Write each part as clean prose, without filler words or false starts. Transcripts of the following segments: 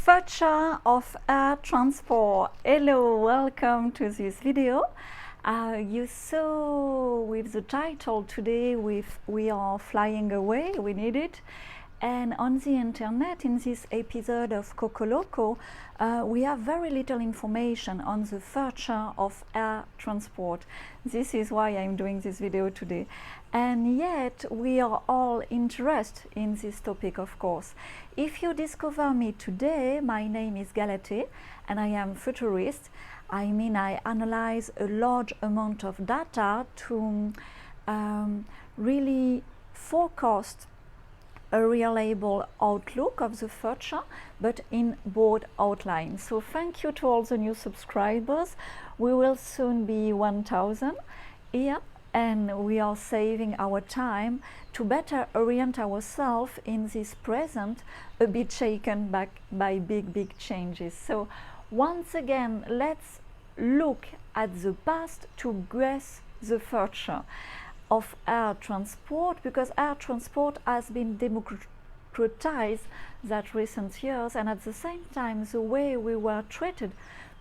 Future of air transport. Hello, welcome to this video. You saw with the title today we are flying away, we need it. And on the internet, in this episode of Cocolocco, we have very little information on the future of air transport. This is why I'm doing this video today. And yet, we are all interested in this topic, of course. If you discover me today, my name is Galatée, and I am futurist. I mean, I analyze a large amount of data to really forecast a reliable outlook of the future, but in broad outlines. So thank you to all the new subscribers. We will soon be 1,000 here, and we are saving our time to better orient ourselves in this present, a bit shaken back by big changes. So once again, let's look at the past to guess the future of air transport, because air transport has been democratized that recent years, and at the same time the way we were treated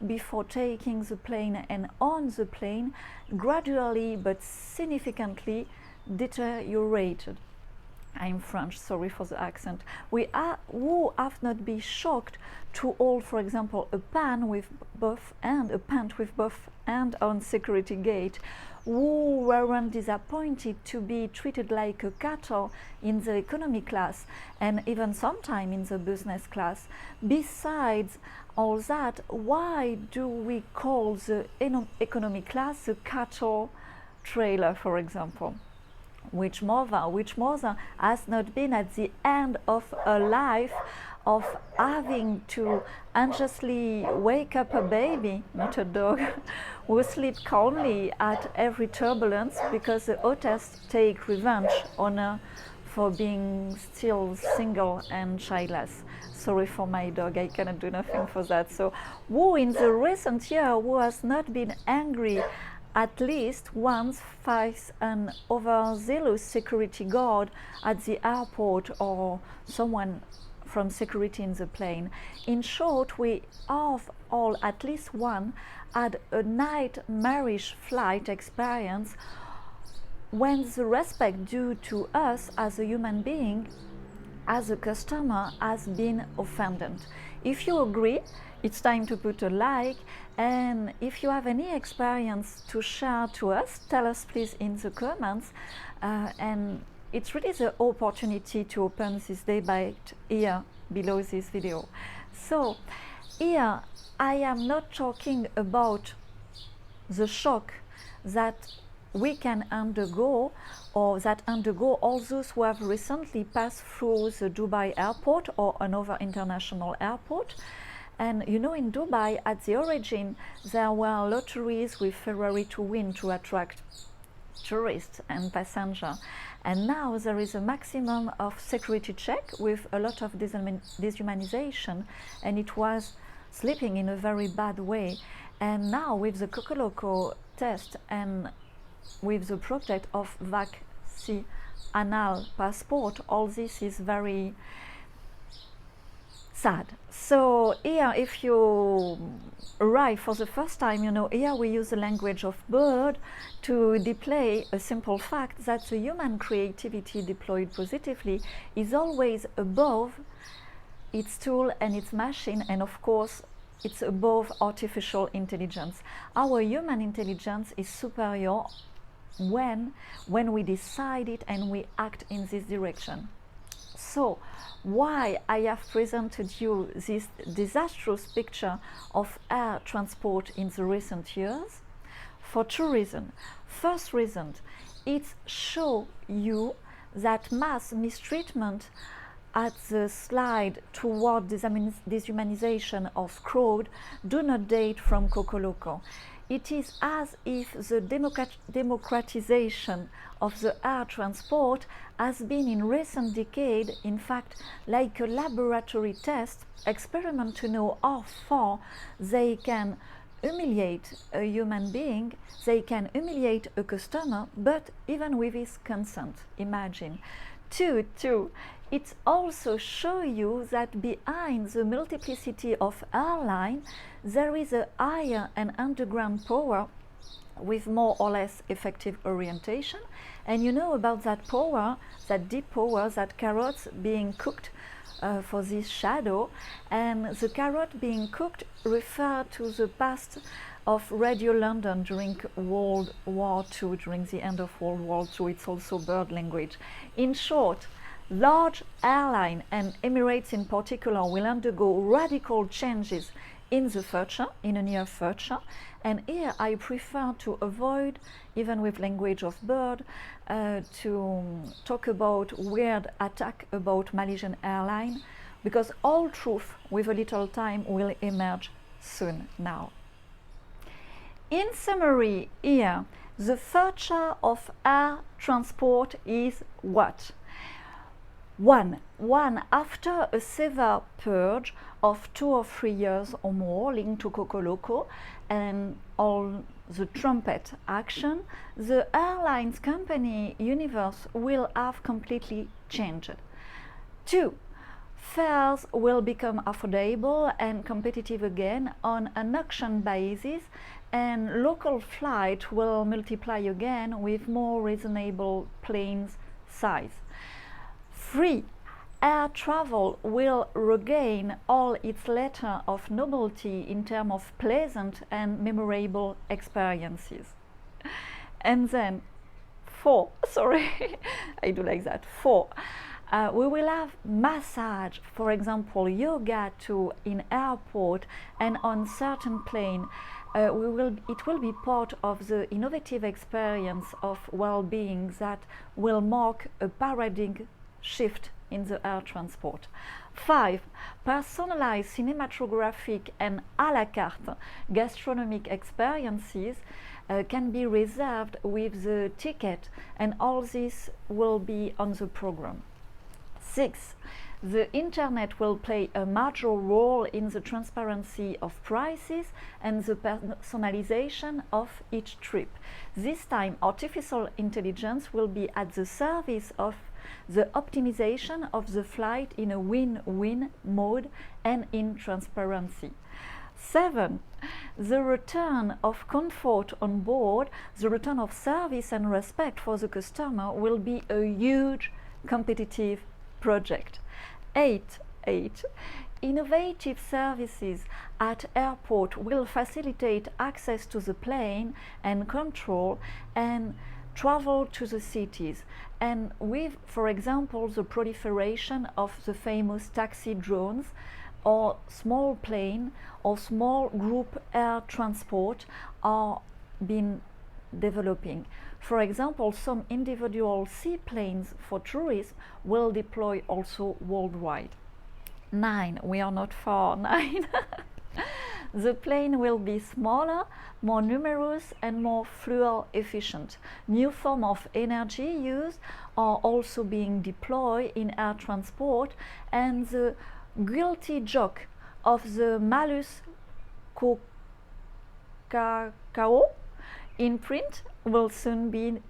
before taking the plane and on the plane gradually but significantly deteriorated. I'm French, sorry for the accent. Who have not been shocked to hold, for example, a pant with both ends on security gate, who weren't disappointed to be treated like a cattle in the economy class and even sometime in the business class. Besides all that, why do we call the economy class the cattle trailer, for example? Which mother has not been at the end of her life of having to anxiously wake up a baby, not a dog, who sleeps calmly at every turbulence because the hostess take revenge on her for being still single and childless. Sorry for my dog, I cannot do nothing for that. So who in the recent year who has not been angry at least once face an overzealous security guard at the airport or someone from security in the plane? In short, we have all, at least one, had a nightmarish flight experience when the respect due to us as a human being, as a customer, has been offended. If you agree, it's time to put a like, and if you have any experience to share to us, tell us please in the comments, and it's really the opportunity to open this debate here below this video. So here I am not talking about the shock that we can undergo or that undergo all those who have recently passed through the Dubai airport or another international airport. And you know, in Dubai, at the origin, there were lotteries with Ferrari to win to attract tourists and passengers. And now there is a maximum of security check with a lot of dehumanization, and it was slipping in a very bad way. And now with the cocolocco test and with the project of FE&MALE passport, all this is very sad. So here, if you arrive for the first time, you know, here we use the language of bird to display a simple fact that the human creativity deployed positively is always above its tool and its machine, and of course it's above artificial intelligence. Our human intelligence is superior when we decide it and we act in this direction. So why I have presented you this disastrous picture of air transport in the recent years? For two reasons. First reason, it shows you that mass mistreatment at the slide toward dehumanization of crowd do not date from Cocolocco. It is as if the democratization of the air transport has been in recent decade, in fact, like a laboratory test experiment to know how far they can humiliate a human being, they can humiliate a customer, but even with his consent. Imagine. Two, it also shows you that behind the multiplicity of airlines, there is a higher and underground power with more or less effective orientation. And you know about that power, that deep power, that carrots being cooked for this shadow, and the carrot being cooked refer to the past of Radio London during World War II, during the end of World War II. It's also bird language. In short, large airline and Emirates in particular will undergo radical changes in the future, in a near future, and here I prefer to avoid, even with language of bird, to talk about weird attack about Malaysian airline, because all truth with a little time will emerge soon now. In summary here, the future of air transport is what? One, after a severe purge of 2 or 3 years or more linked to cocolocco and all the trumpet action, the airlines company universe will have completely changed. 2, fares will become affordable and competitive again on an auction basis, and local flight will multiply again with more reasonable planes size. 3, air travel will regain all its letter of novelty in terms of pleasant and memorable experiences. And then 4, sorry, I do like that, 4, we will have massage, for example, yoga too, in airport and on certain plane. It will be part of the innovative experience of well-being that will mark a paradigm shift in the air transport. 5, personalized cinematographic and à la carte gastronomic experiences can be reserved with the ticket, and all this will be on the program. 6, the internet will play a major role in the transparency of prices and the personalization of each trip. This time, artificial intelligence will be at the service of the optimization of the flight in a win-win mode and in transparency. 7, the return of comfort on board, the return of service and respect for the customer will be a huge competitive project. 8, innovative services at airport will facilitate access to the plane and control and travel to the cities, and with, for example, the proliferation of the famous taxi drones or small plane or small group air transport are being developing. For example, some individual seaplanes for tourism will deploy also worldwide. 9, we are not far, 9. The plane will be smaller, more numerous and more fuel efficient. New forms of energy use are also being deployed in air transport, and the guilty joke of the malus cocolocco in print will soon be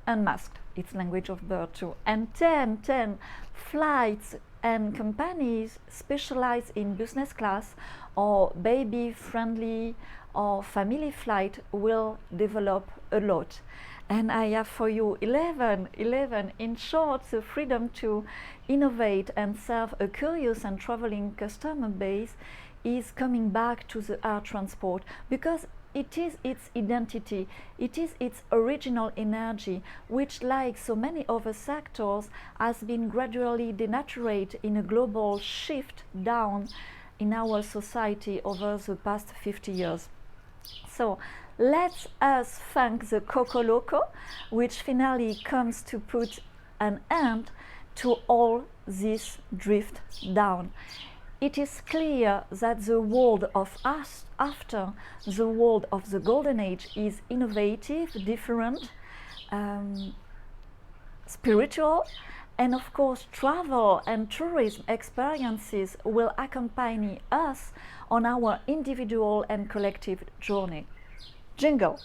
unmasked. It's language of bird too. And 10 flights and companies specialized in business class or baby friendly or family flight will develop a lot. And I have for you 11. In short, the freedom to innovate and serve a curious and traveling customer base is coming back to the air transport, because it is its identity, it is its original energy, which, like so many other sectors, has been gradually denatured in a global shift down in our society over the past 50 years. So let us thank the cocolocco, which finally comes to put an end to all this drift down. It is clear that the world of us after the world of the Golden Age is innovative, different, spiritual, and of course travel and tourism experiences will accompany us on our individual and collective journey. Jingle!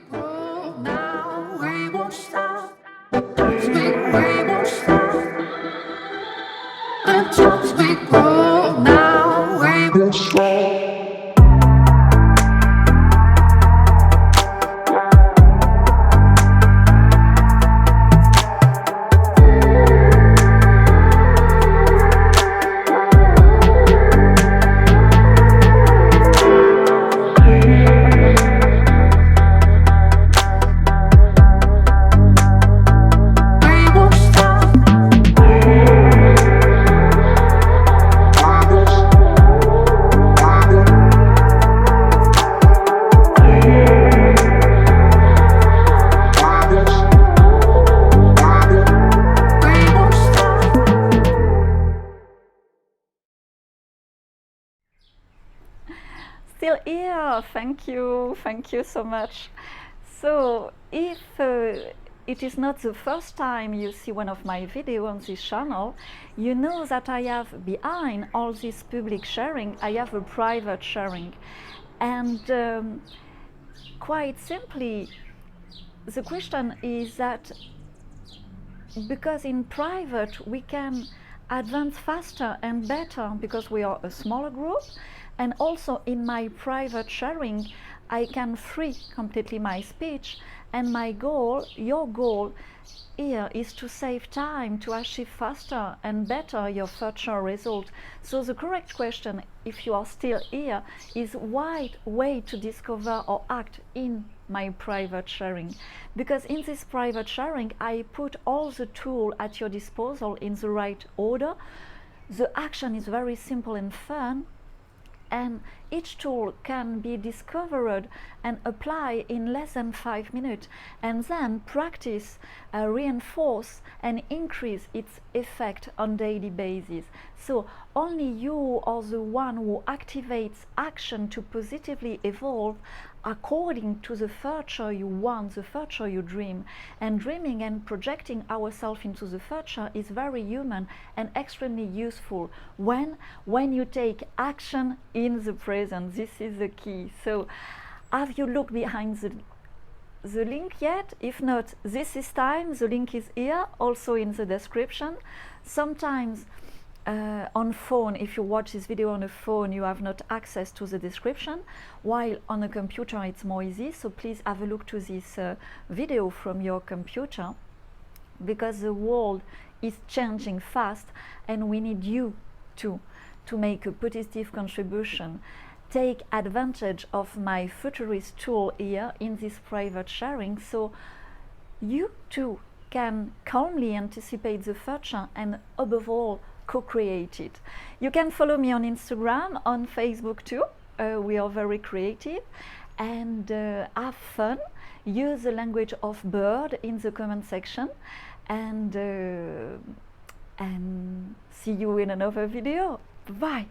Now we won't stop. We won't stop. touch we grow now. We will slow. Still here, thank you so much. So if it is not the first time you see one of my videos on this channel, you know that I have behind all this public sharing, I have a private sharing. And quite simply, the question is that because in private we can advance faster and better because we are a smaller group, and also in my private sharing I can free completely my speech, and my goal, your goal here, is to save time to achieve faster and better your future result. So the correct question, if you are still here, is what way to discover or act in my private sharing. Because in this private sharing I put all the tools at your disposal in the right order. The action is very simple and fun, and each tool can be discovered and applied in less than 5 minutes, and then practice, reinforce and increase its effect on daily basis. So only you are the one who activates action to positively evolve according to the future you want, the future you dream. And dreaming and projecting ourselves into the future is very human and extremely useful when you take action in the present. This is the key. So have you looked behind the link yet? If not, this is time. The link is here, also in the description. Sometimes on phone, if you watch this video on a phone, you have not access to the description, while on a computer it's more easy. So please have a look to this video from your computer, because the world is changing fast and we need you to make a positive contribution. Take advantage of my futurist tool here in this private sharing, so you too can calmly anticipate the future and above all co-create it. You can follow me on Instagram, on Facebook too. We are very creative, and have fun. Use the language of bird in the comment section, and see you in another video. Bye.